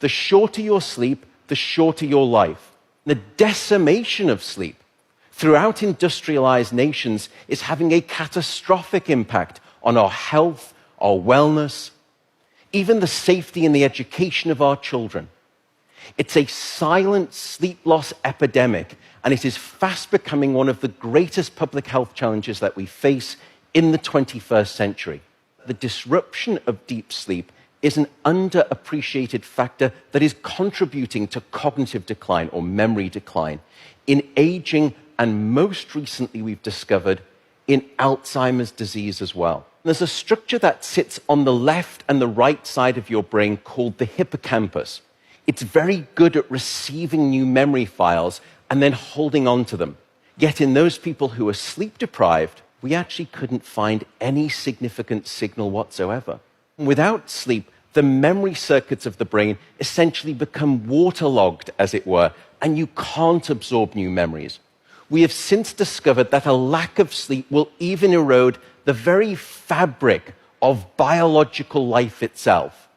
The shorter your sleep, the shorter your life. The decimation of sleep throughout industrialized nations is having a catastrophic impact on our health, our wellness, even the safety and the education of our children. It's a silent sleep loss epidemic, and it is fast becoming one of the greatest public health challenges that we face in the 21st century. The disruption of deep sleep is an underappreciated factor that is contributing to cognitive decline or memory decline in aging, and most recently we've discovered in Alzheimer's disease as well. There's a structure that sits on the left and the right side of your brain called the hippocampus. It's very good at receiving new memory files and then holding on to them. Yet in those people who are sleep deprived, we actually couldn't find any significant signal whatsoever. Without sleep, the memory circuits of the brain essentially become waterlogged, as it were, and you can't absorb new memories. We have since discovered that a lack of sleep will even erode the very fabric of biological life itself,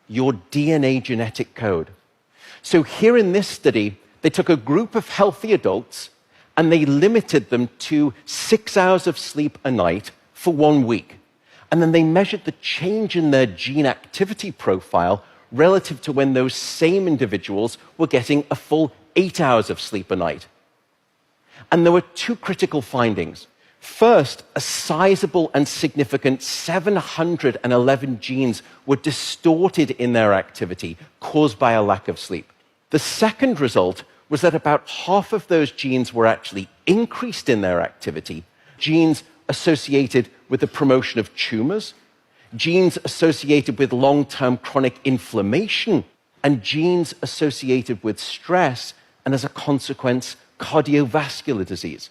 your DNA genetic code. So here in this study, they took a group of healthy adults and they limited them to 6 hours of sleep a night for 1 week. And then they measured the change in their gene activity profile relative to when those same individuals were getting a full 8 hours of sleep a night. And there were two critical findings. First, a sizable and significant 711 genes were distorted in their activity, caused by a lack of sleep. The second result was that about half of those genes were actually increased in their activity, genes associated with the promotion of tumors, genes associated with long-term chronic inflammation, and genes associated with stress, and as a consequence, cardiovascular disease.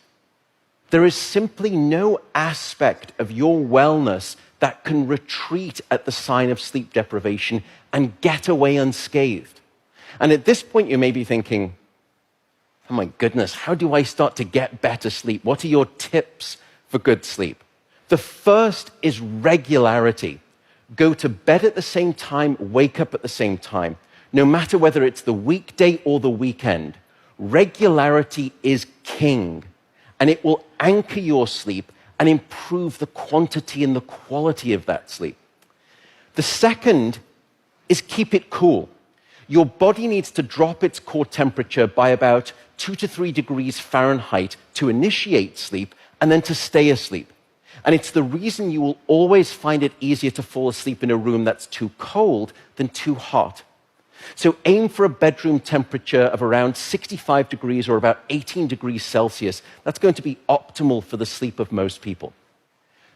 There is simply no aspect of your wellness that can retreat at the sign of sleep deprivation and get away unscathed. And at this point, you may be thinking, oh my goodness, how do I start to get better sleep? What are your tips for good sleep? The first is regularity. Go to bed at the same time, wake up at the same time. No matter whether it's the weekday or the weekend, regularity is king, and it will anchor your sleep and improve the quantity and the quality of that sleep. The second is keep it cool. Your body needs to drop its core temperature by about 2 to 3 degrees Fahrenheit to initiate sleep and then to stay asleep. And it's the reason you will always find it easier to fall asleep in a room that's too cold than too hot. So aim for a bedroom temperature of around 65 degrees or about 18 degrees Celsius. That's going to be optimal for the sleep of most people.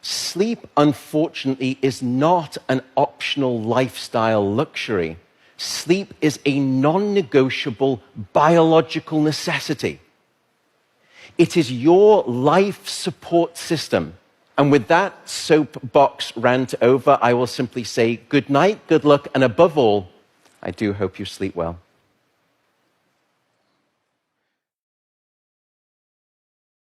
Sleep, unfortunately, is not an optional lifestyle luxury. Sleep is a non-negotiable biological necessity. It is your life support system. And with that soapbox rant over, I will simply say good night, good luck, and above all, I do hope you sleep well.